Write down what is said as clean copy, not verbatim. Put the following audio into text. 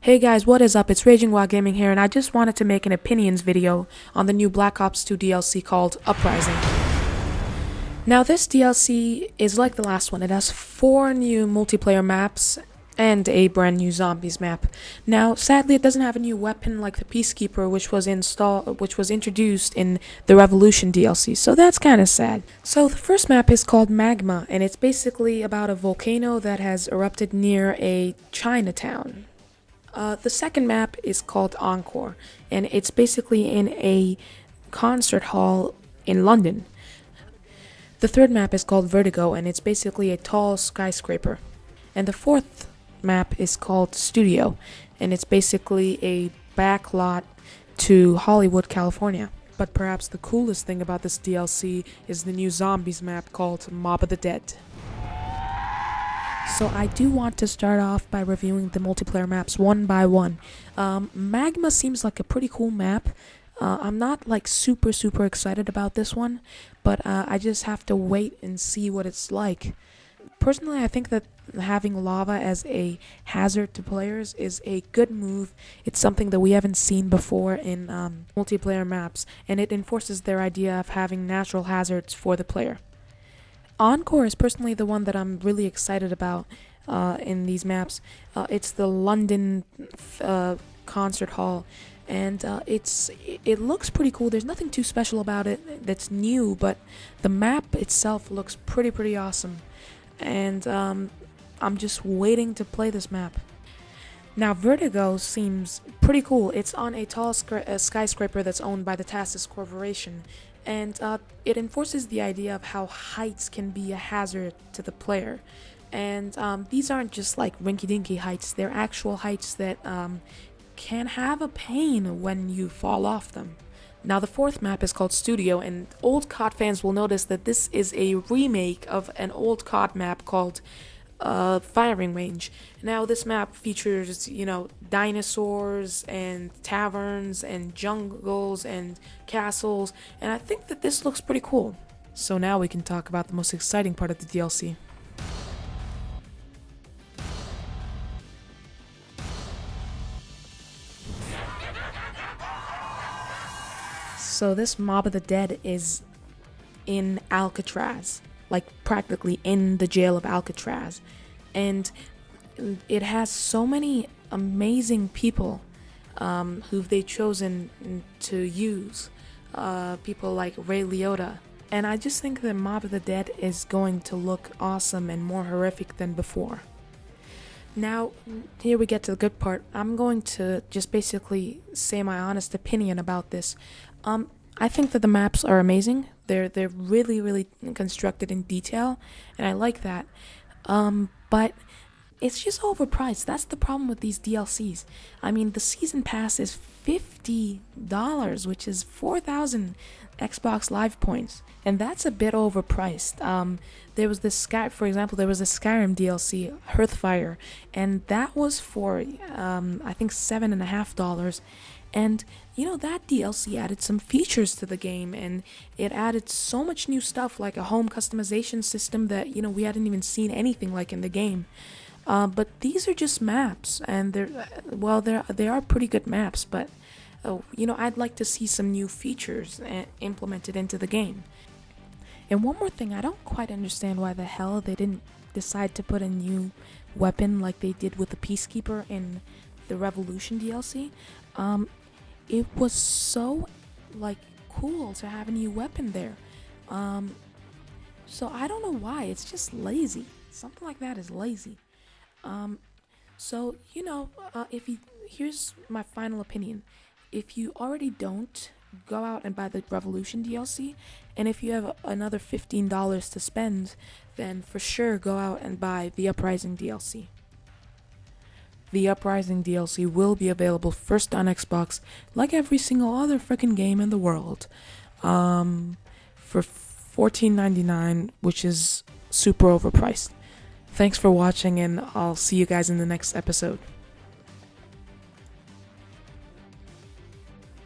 Hey guys, what is up? It's RagingWhileGaming here, and I just wanted to make an opinions video on the new Black Ops 2 DLC called Uprising. Now this DLC is like the last one. It has 4 new multiplayer maps and a brand new zombies map. Now sadly it doesn't have a new weapon like the Peacekeeper, which was introduced in the Revolution DLC, so that's kind of sad. So the first map is called Magma, and it's basically about a volcano that has erupted near a Chinatown. The second map is called Encore, and it's basically in a concert hall in London. The third map is called Vertigo, and it's basically a tall skyscraper. And the fourth map is called Studio, and it's basically a backlot to Hollywood, California. But perhaps the coolest thing about this DLC is the new zombies map called Mob of the Dead. So I do want to start off by reviewing the multiplayer maps one by one. Magma seems like a pretty cool map. I'm not like super excited about this one, but I just have to wait and see what it's like. Personally, I think that having lava as a hazard to players is a good move. It's something that we haven't seen before in multiplayer maps, and it enforces their idea of having natural hazards for the player. Encore is personally the one that I'm really excited about in these maps. It's the London concert hall, and it looks pretty cool. There's nothing too special about it that's new, but the map itself looks pretty awesome, and I'm just waiting to play this map. Now Vertigo seems pretty cool. It's on a tall skyscraper that's owned by the Tassis Corporation, and it enforces the idea of how heights can be a hazard to the player. And these aren't just like rinky-dinky heights, they're actual heights that can have a pain when you fall off them. Now the fourth map is called Studio, and old COD fans will notice that this is a remake of an old COD map called Firing Range. Now this map features, dinosaurs and taverns and jungles and castles, and I think that this looks pretty cool. So now we can talk about the most exciting part of the DLC. So this Mob of the Dead is in Alcatraz, like practically in the jail of Alcatraz, and it has so many amazing people who they've chosen to use, people like Ray Liotta, and I just think that Mob of the Dead is going to look awesome and more horrific than before. Now here we get to the good part. I'm going to just basically say my honest opinion about this. I think that the maps are amazing. They're really constructed in detail, and I like that. But it's just overpriced. That's the problem with these DLCs. I mean, the season pass is $50, which is 4,000 Xbox Live points, and that's a bit overpriced. There was this for example, there was a Skyrim DLC, Hearthfire, and that was for I think $7.50. And that DLC added some features to the game, and it added so much new stuff, like a home customization system that we hadn't even seen anything like in the game. But these are just maps, and they are pretty good maps, but I'd like to see some new features implemented into the game. And one more thing, I don't quite understand why the hell they didn't decide to put a new weapon like they did with the Peacekeeper in the Revolution DLC. It was so cool to have a new weapon there. So I don't know why. It's just lazy. Something like that is lazy. So here's my final opinion. If you already don't, go out and buy the Revolution DLC, and if you have another $15 to spend, then for sure go out and buy the Uprising DLC. The Uprising DLC will be available first on Xbox, like every single other freaking game in the world, for $14.99, which is super overpriced. Thanks for watching, and I'll see you guys in the next episode.